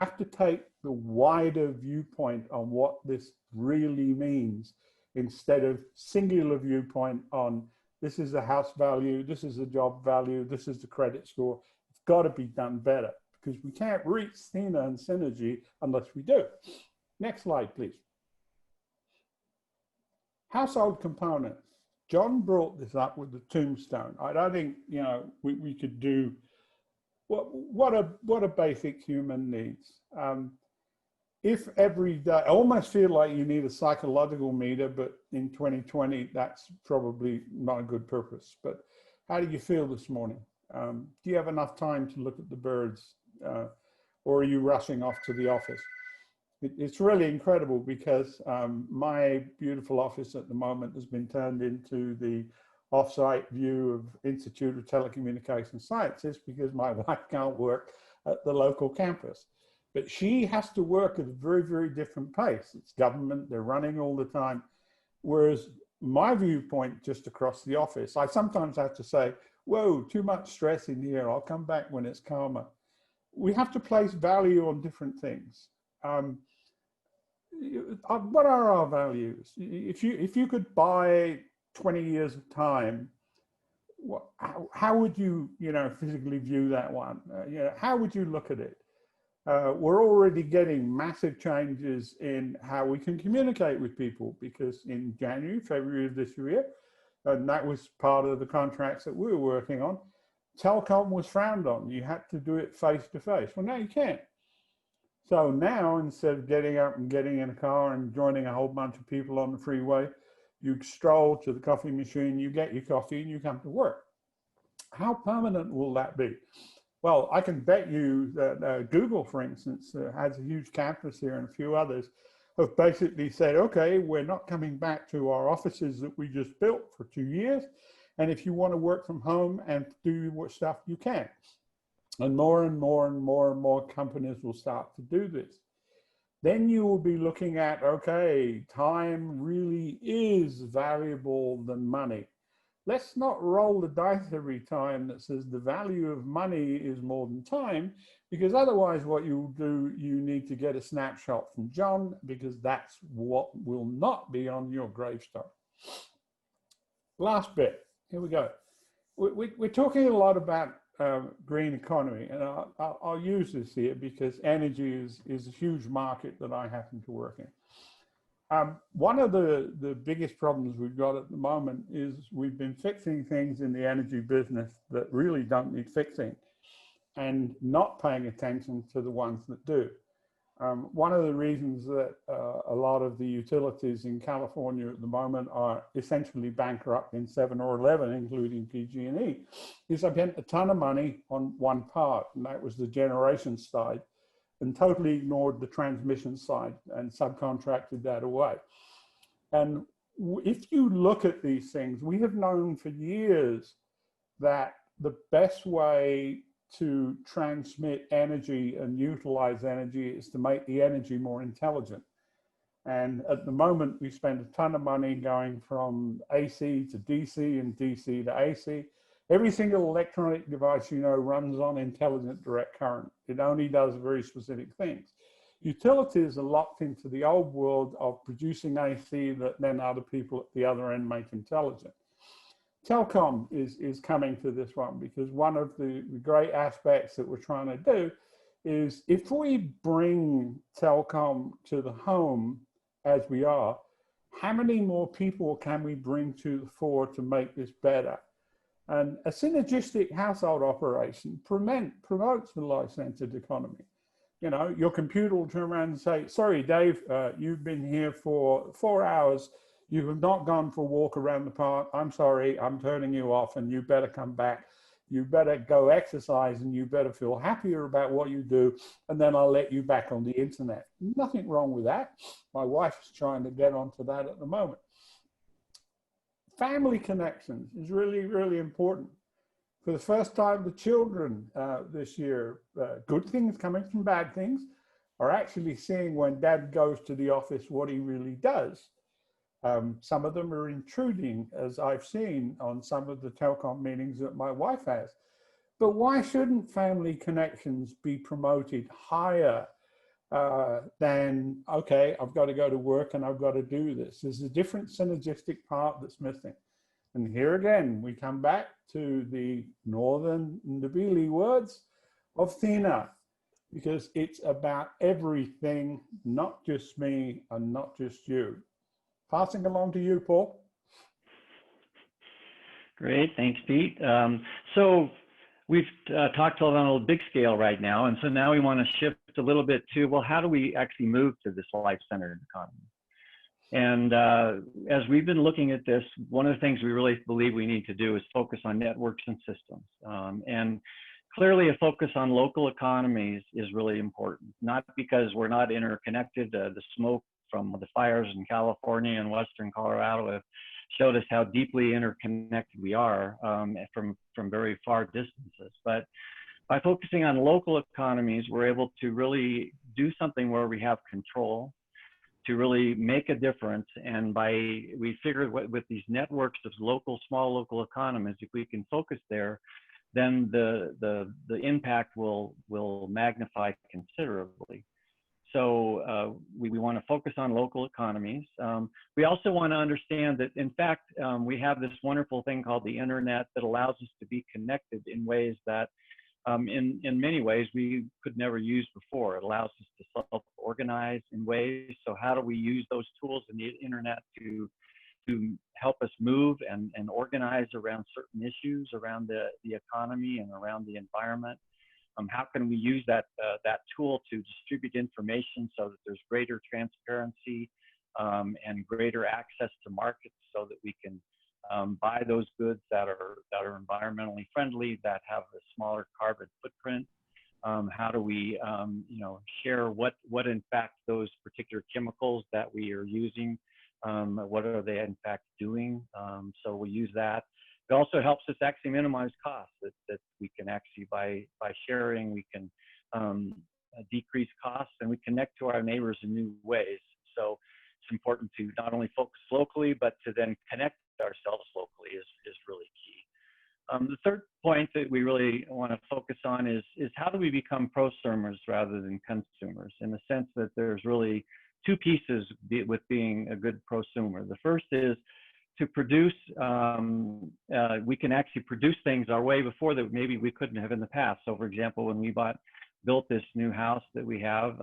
have to take the wider viewpoint on what this really means instead of singular viewpoint on this is a house value, this is a job value, this is the credit score. It's got to be done better because we can't reach SENA and synergy unless we do. Next slide, please. Household components. John brought this up with the tombstone. I think, you know, we could do what a basic human needs. If every day, I almost feel like you need a psychological meter, but in 2020, that's probably not a good purpose. But how do you feel this morning? Do you have enough time to look at the birds, or are you rushing off to the office? It's really incredible because my beautiful office at the moment has been turned into the off-site view of Institute of Telecommunication Sciences because my wife can't work at the local campus. But she has to work at a very, very different pace. It's government, they're running all the time. Whereas my viewpoint just across the office, I sometimes have to say, whoa, too much stress in here. I'll come back when it's calmer. We have to place value on different things. What are our values? If you could buy 20 years of time, how would you, physically view that one? How would you look at it? We're already getting massive changes in how we can communicate with people because in January, February of this year, and that was part of the contracts that we were working on, telecom was frowned on. You had to do it face to face. Well, now you can't. So now, instead of getting up and getting in a car and joining a whole bunch of people on the freeway, you stroll to the coffee machine, you get your coffee, and you come to work. How permanent will that be? Well, I can bet you that Google, for instance, has a huge campus here and a few others have basically said, okay, we're not coming back to our offices that we just built for 2 years. And if you want to work from home and do what stuff, you can. And more and more and more and more companies will start to do this. Then you will be looking at, okay, time really is valuable than money. Let's not roll the dice every time that says the value of money is more than time, because otherwise what you'll do, you need to get a snapshot from John, because that's what will not be on your gravestone. Last bit, here we go. We're talking a lot about green economy, and I'll use this here because energy is a huge market that I happen to work in. One of the biggest problems we've got at the moment is we've been fixing things in the energy business that really don't need fixing and not paying attention to the ones that do. One of the reasons that a lot of the utilities in California at the moment are essentially bankrupt in 7 or 11, including PG&E, is I spent a ton of money on one part, and that was the generation side, and totally ignored the transmission side and subcontracted that away. And if you look at these things, we have known for years that the best way to transmit energy and utilize energy is to make the energy more intelligent. And at the moment, we spend a ton of money going from AC to DC and DC to AC. Every single electronic device runs on intelligent direct current. It only does very specific things. Utilities are locked into the old world of producing AC that then other people at the other end make intelligent. telecom is coming to this one, because one of the great aspects that we're trying to do is, if we bring telecom to the home as we are, how many more people can we bring to the fore to make this better? And a synergistic household operation promotes the life-centered economy. You know, your computer will turn around and say, sorry, Dave, you've been here for 4 hours. You have not gone for a walk around the park. I'm sorry, I'm turning you off, and you better come back. You better go exercise, and you better feel happier about what you do, and then I'll let you back on the internet. Nothing wrong with that. My wife's trying to get onto that at the moment. Family connections is really, really important. For the first time, the children this year, good things coming from bad things, are actually seeing when dad goes to the office what he really does. Some of them are intruding, as I've seen on some of the telecom meetings that my wife has. But why shouldn't family connections be promoted higher than, okay, I've got to go to work and I've got to do this? There's a different synergistic part that's missing. And here again, we come back to the Northern Ndebele words of Thina, because it's about everything, not just me and not just you. Passing along to you, Paul. Great, thanks, Pete. So we've talked on a big scale right now, and so now we want to shift a little bit to, well, how do we actually move to this life-centered economy? And as we've been looking at this, one of the things we really believe we need to do is focus on networks and systems. And clearly a focus on local economies is really important, not because we're not interconnected. The smoke from the fires in California and Western Colorado have showed us how deeply interconnected we are from very far distances. But by focusing on local economies, we're able to really do something where we have control, to really make a difference. And we figured with these networks of small local economies, if we can focus there, then the impact will magnify considerably. So we want to focus on local economies. We also want to understand that, in fact, we have this wonderful thing called the internet that allows us to be connected in ways that in many ways we could never use before. It allows us to self-organize in ways. So how do we use those tools in the internet to help us move and organize around certain issues around the economy and around the environment? How can we use that tool to distribute information so that there's greater transparency and greater access to markets, so that we can buy those goods that are environmentally friendly, that have a smaller carbon footprint? How do we share what in fact those particular chemicals that we are using, what are they in fact doing? So we use that. It also helps us actually minimize costs, that we can actually, by sharing, we can decrease costs, and we connect to our neighbors in new ways. So it's important to not only focus locally, but to then connect ourselves locally is really key. The third point that we really want to focus on is how do we become prosumers rather than consumers, in the sense that there's really two pieces with being a good prosumer. The first is to produce, we can actually produce things our way before that maybe we couldn't have in the past. So for example, when we built this new house that we have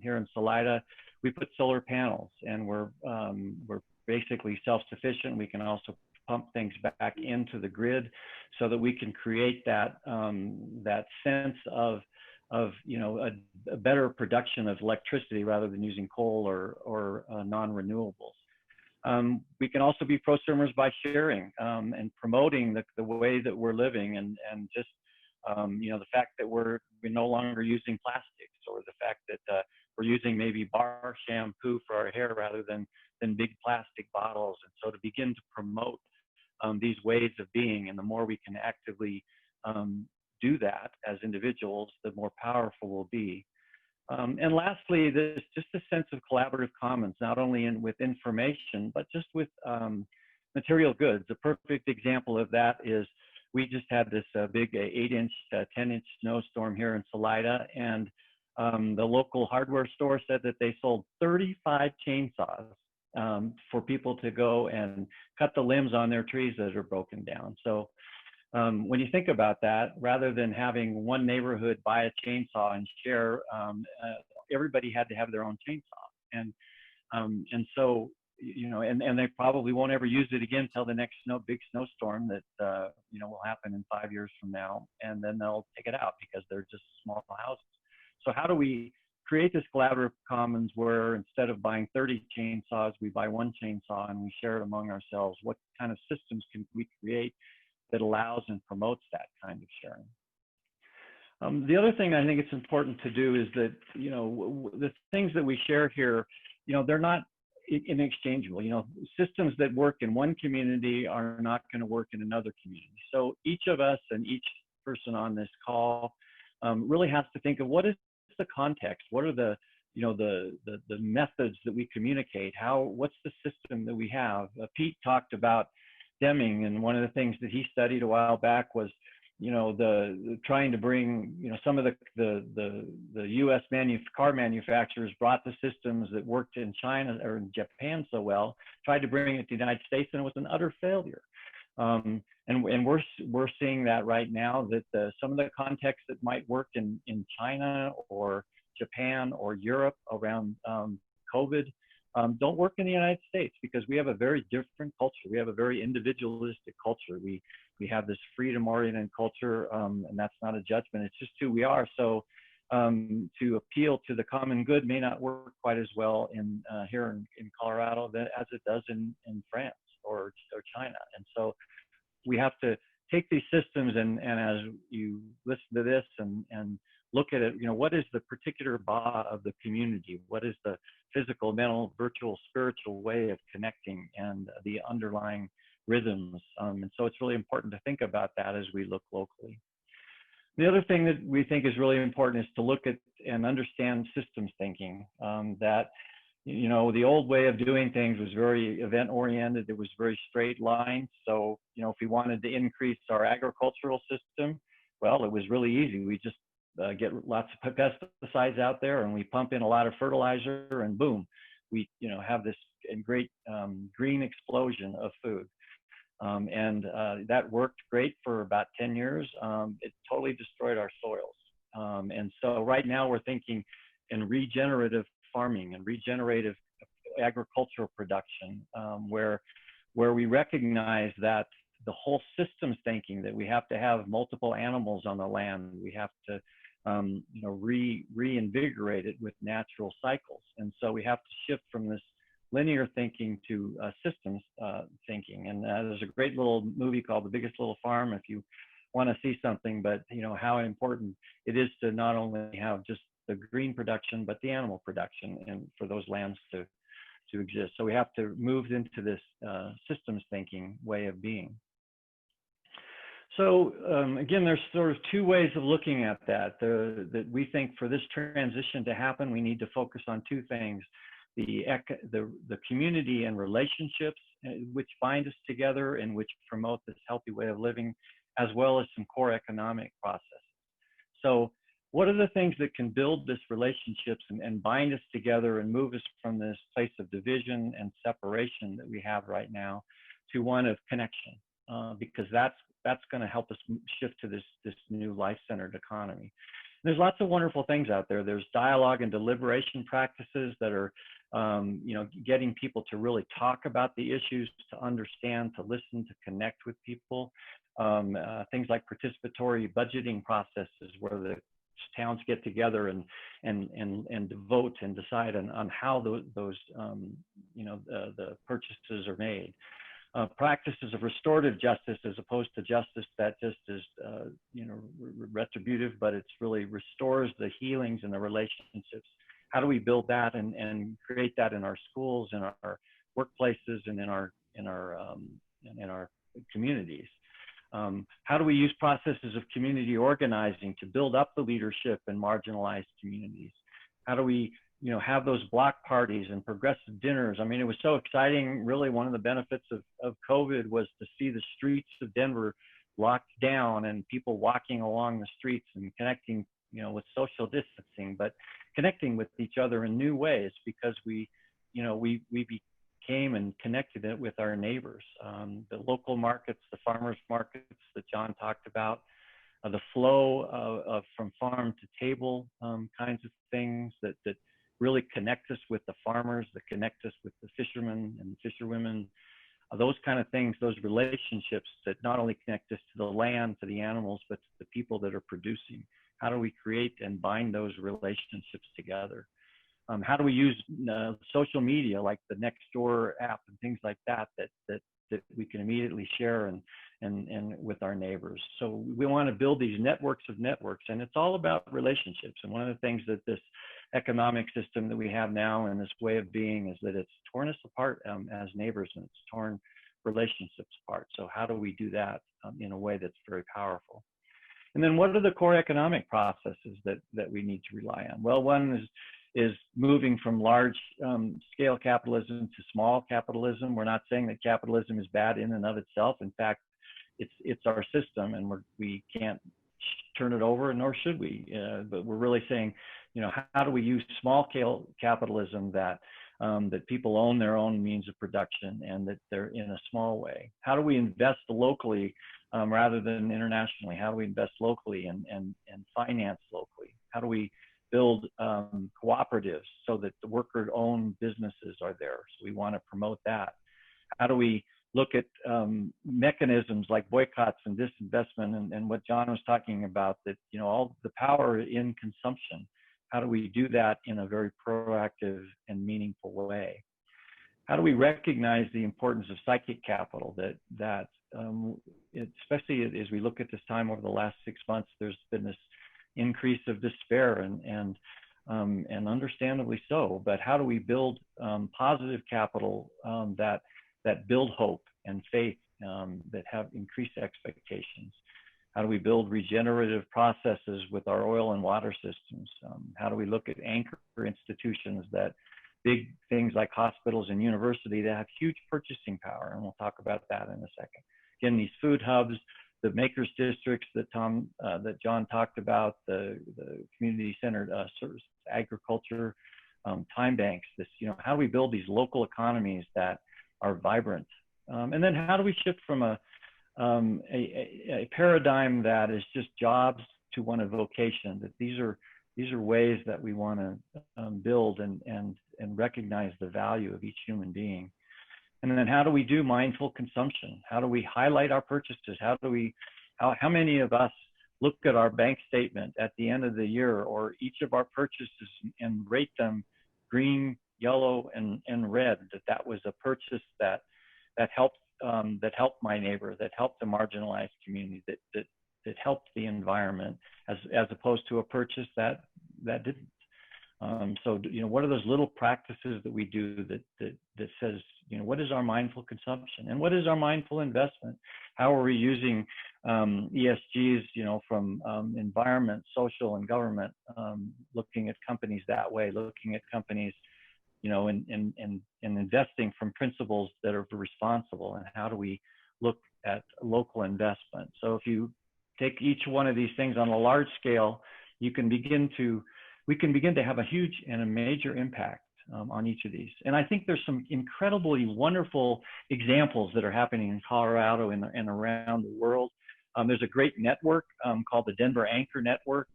here in Salida, we put solar panels, and we're basically self-sufficient. We can also pump things back into the grid so that we can create that sense of a better production of electricity rather than using coal or non-renewables. We can also be prosumers by sharing and promoting the way that we're living, and just the fact that we're no longer using plastics, or the fact that we're using maybe bar shampoo for our hair rather than big plastic bottles. And so to begin to promote these ways of being, and the more we can actively do that as individuals, the more powerful we'll be. And lastly, there's just a sense of collaborative commons, not only with information, but just with material goods. A perfect example of that is we just had this big 8-inch, 10-inch snowstorm here in Salida, and the local hardware store said that they sold 35 chainsaws for people to go and cut the limbs on their trees that are broken down. So when you think about that, rather than having one neighborhood buy a chainsaw and share, everybody had to have their own chainsaw. And so, you know, and they probably won't ever use it again until the next big snowstorm that, you know, will happen in 5 years from now. And then they'll take it out because they're just small houses. So how do we create this collaborative commons where instead of buying 30 chainsaws, we buy one chainsaw and we share it among ourselves? What kind of systems can we create that allows and promotes that kind of sharing? The other thing I think it's important to do is that, you know, the things that we share here, you know, they're not inexchangeable. You know, systems that work in one community are not going to work in another community. So each of us and each person on this call really has to think of what is the context, what are the, you know, the methods that we communicate, what's the system that we have. Pete talked about Deming, and one of the things that he studied a while back was, you know, the trying to bring, you know, some of the U.S. car manufacturers brought the systems that worked in China or in Japan so well, tried to bring it to the United States, and it was an utter failure. And we're seeing that right now, that some of the contexts that might work in China or Japan or Europe around COVID don't work in the United States, because we have a very different culture. We have a very individualistic culture. We have this freedom-oriented culture, and that's not a judgment. It's just who we are. So to appeal to the common good may not work quite as well here in Colorado as it does in France or China. And so we have to take these systems and as you listen to this and look at it, you know, what is the particular ba of the community? What is the physical, mental, virtual, spiritual way of connecting and the underlying rhythms? And so it's really important to think about that as we look locally. The other thing that we think is really important is to look at and understand systems thinking. That, you know, the old way of doing things was very event oriented. It was very straight lines. So, you know, if we wanted to increase our agricultural system, well, it was really easy. We just get lots of pesticides out there and we pump in a lot of fertilizer, and boom, we, you know, have this great green explosion of food. And that worked great for about 10 years. It totally destroyed our soils. And so right now we're thinking in regenerative farming and regenerative agricultural production, where we recognize that the whole systems thinking, that we have to have multiple animals on the land, we have to you know, reinvigorate it with natural cycles. And so we have to shift from this linear thinking to systems thinking. And there's a great little movie called The Biggest Little Farm if you want to see something, but you know how important it is to not only have just the green production, but the animal production, and for those lands to exist. So we have to move into this systems thinking way of being. So again, there's sort of two ways of looking at that. That we think for this transition to happen, we need to focus on two things: the community and relationships which bind us together and which promote this healthy way of living, as well as some core economic processes. So what are the things that can build this relationships and bind us together and move us from this place of division and separation that we have right now to one of connection? Because that's going to help us shift to this new life-centered economy. There's lots of wonderful things out there. There's dialogue and deliberation practices that are, you know, getting people to really talk about the issues, to understand, to listen, to connect with people. Things like participatory budgeting processes, where the towns get together and vote and decide on how those you know, the purchases are made. Practices of restorative justice, as opposed to justice that just is, you know, retributive, but it's really restores the healings and the relationships. How do we build that and create that in our schools, in our workplaces, and in our communities? How do we use processes of community organizing to build up the leadership in marginalized communities? How do we, you know, have those block parties and progressive dinners? I mean, it was so exciting. Really, one of the benefits of COVID was to see the streets of Denver locked down and people walking along the streets and connecting, you know, with social distancing, but connecting with each other in new ways, because we, you know, we came and connected it with our neighbors. The local markets, the farmers markets that John talked about, the flow of from farm to table kinds of things that really connect us with the farmers, that connect us with the fishermen and the fisherwomen. Those kind of things, those relationships that not only connect us to the land, to the animals, but to the people that are producing. How do we create and bind those relationships together? How do we use social media like the Nextdoor app and things like that we can immediately share and with our neighbors? So we want to build these networks of networks, and it's all about relationships. And one of the things that this economic system that we have now and this way of being is that it's torn us apart as neighbors, and it's torn relationships apart. So how do we do that in a way that's very powerful? And then what are the core economic processes that we need to rely on? Well, one is moving from large scale capitalism to small capitalism. We're not saying that capitalism is bad in and of itself. In fact, it's our system, and we can't turn it over, nor should we. But we're really saying, you know, how do we use small scale capitalism that people own their own means of production and that they're in a small way? How do we invest locally rather than internationally? How do we invest locally and finance locally? How do we build cooperatives so that the worker-owned businesses are there? So we want to promote that. How do we look at mechanisms like boycotts and disinvestment and what John was talking about, that, you know, all the power in consumption? How do we do that in a very proactive and meaningful way? How do we recognize the importance of psychic capital that especially as we look at this time over the last 6 months, there's been this increase of despair and understandably so, but how do we build positive capital that build hope and faith, that have increased expectations? How do we build regenerative processes with our oil and water systems? How do we look at anchor institutions, that big things like hospitals and university that have huge purchasing power? And we'll talk about that in a second. Again, these food hubs, the makers districts that John talked about, the community-centered service, agriculture, time banks. This, you know, how do we build these local economies that are vibrant? And then how do we shift from a paradigm that is just jobs to one of vocation? That these are ways that we want to build and recognize the value of each human being. And then how do we do mindful consumption? How do we highlight our purchases? How many of us look at our bank statement at the end of the year, or each of our purchases, and rate them green, yellow, and red, that was a purchase that helped my neighbor, that helped the marginalized community, that helped the environment, as opposed to a purchase that didn't. So, you know, what are those little practices that we do that says, you know, what is our mindful consumption and what is our mindful investment? How are we using ESGs, you know, from environment, social, and government, looking at companies that way, looking at companies, you know, and investing from principles that are responsible, and how do we look at local investment? So if you take each one of these things on a large scale, we can begin to have a huge and a major impact on each of these. And I think there's some incredibly wonderful examples that are happening in Colorado and around the world. There's a great network called the Denver Anchor Network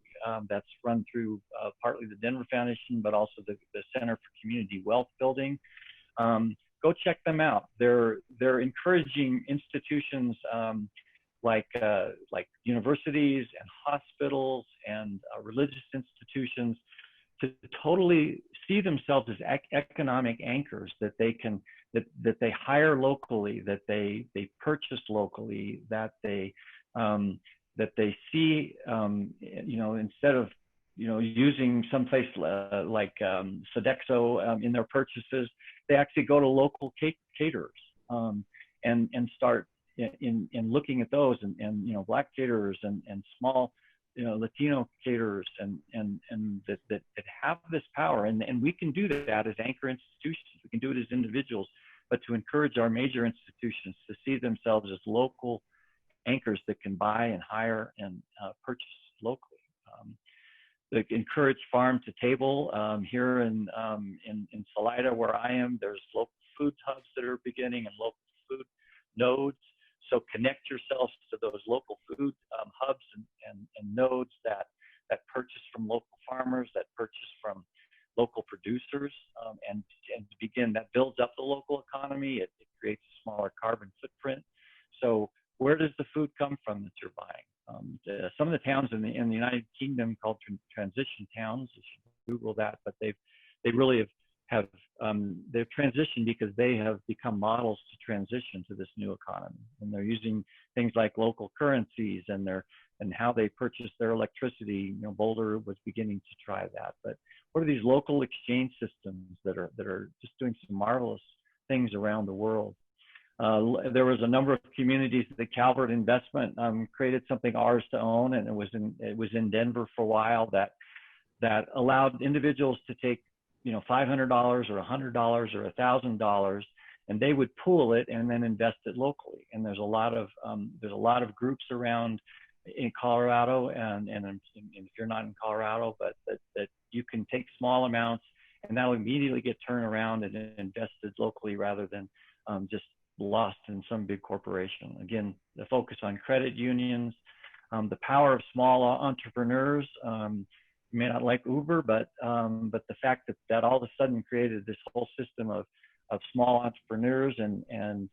that's run through partly the Denver Foundation, but also the Center for Community Wealth Building. Go check them out. They're encouraging institutions like universities and hospitals and religious institutions to totally see themselves as economic anchors, that they hire locally, that they purchase locally, that they see, you know, instead of, you know, using someplace like Sodexo in their purchases, they actually go to local caterers and start in looking at those, and you know, Black caterers and small, you know, Latino caterers and that have this power, and we can do that as anchor institutions. We can do it as individuals, but to encourage our major institutions to see themselves as local anchors that can buy and hire and purchase locally. They encourage farm to table. Here in Salida, where I am, there's local food hubs that are beginning and local food nodes. So connect yourselves to those local food hubs and nodes that purchase from local farmers, that purchase from local producers, and to begin, that builds up the local economy. It creates a smaller carbon footprint. So where does the food come from that you're buying? Some of the towns in the United Kingdom called transition towns, you should Google that, but they really have they've transitioned because they have become models to transition to this new economy, and they're using things like local currencies and how they purchase their electricity. Boulder was beginning to try that. But what are these local exchange systems that are just doing some marvelous things around the world? There was a number of communities that Calvert Investment created something ours to own, and it was in Denver for a while that allowed individuals to take $500 or $100 or $1,000, and they would pool it and then invest it locally. And there's a lot of groups around in Colorado, and if you're not in Colorado, but that you can take small amounts and that'll immediately get turned around and invested locally rather than just lost in some big corporation. Again, the focus on credit unions, the power of small entrepreneurs. You may not like Uber, but the fact that all of a sudden created this whole system of small entrepreneurs, and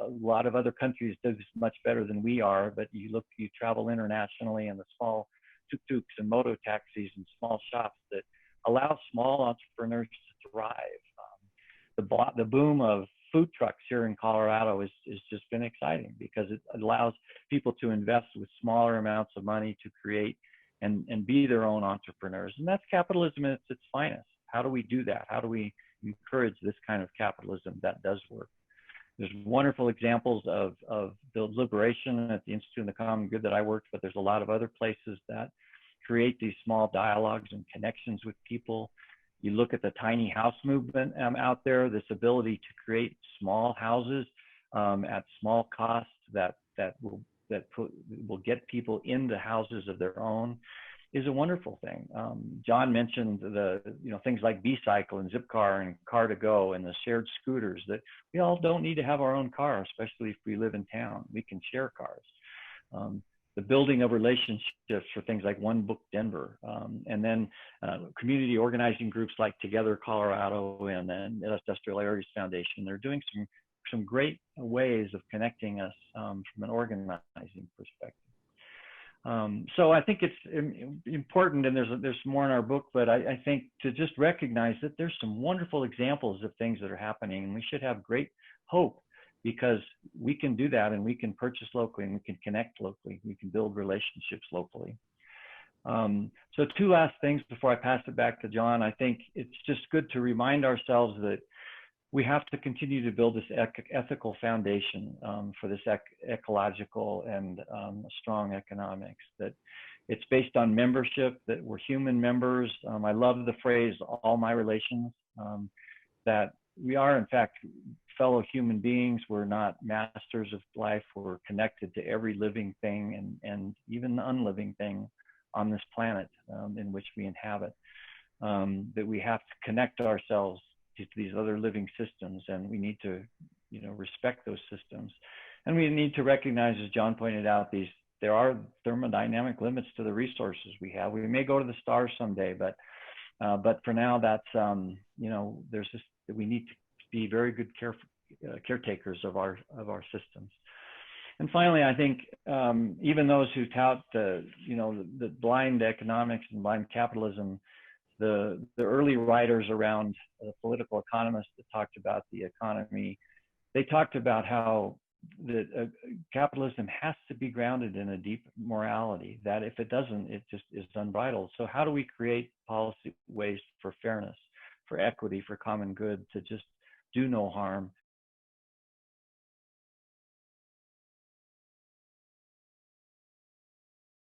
a lot of other countries do this much better than we are. But you travel internationally, and the small tuk-tuks and moto taxis and small shops that allow small entrepreneurs to thrive. The boom of food trucks here in Colorado has just been exciting because it allows people to invest with smaller amounts of money to create and be their own entrepreneurs. And that's capitalism at its finest. How do we do that? How do we encourage this kind of capitalism that does work? There's wonderful examples of the liberation at the Institute of the Common Good that I worked, but there's a lot of other places that create these small dialogues and connections with people. You look at the tiny house movement out there, this ability to create small houses at small cost that will get people into houses of their own is a wonderful thing. John mentioned things like B-Cycle and Zipcar and Car2Go and the shared scooters, that we all don't need to have our own car, especially if we live in town. We can share cars. The building of relationships for things like One Book Denver, and then community organizing groups like Together Colorado and then Industrial Areas Foundation. They're doing some great ways of connecting us from an organizing perspective. So I think it's important, and there's more in our book, but I think to just recognize that there's some wonderful examples of things that are happening, and we should have great hope because we can do that, and we can purchase locally, and we can connect locally, we can build relationships locally. So two last things before I pass it back to John. I think it's just good to remind ourselves that we have to continue to build this ethical foundation for this ecological and strong economics, that it's based on membership, that we're human members. I love the phrase, all my relations, that we are in fact fellow human beings. We're not masters of life. We're connected to every living thing and even the unliving thing on this planet in which we inhabit, that we have to connect ourselves to these other living systems, and we need to respect those systems, and we need to recognize, as John pointed out, there are thermodynamic limits to the resources we have. We may go to the stars someday, but for now, that's there's this, we need to be very good caretakers of our systems. And finally, I think even those who tout the blind economics and blind capitalism, the early writers around the political economists that talked about the economy, they talked about how capitalism has to be grounded in a deep morality, that if it doesn't, it just is unbridled. So how do we create policy ways for fairness, for equity, for common good, to just do no harm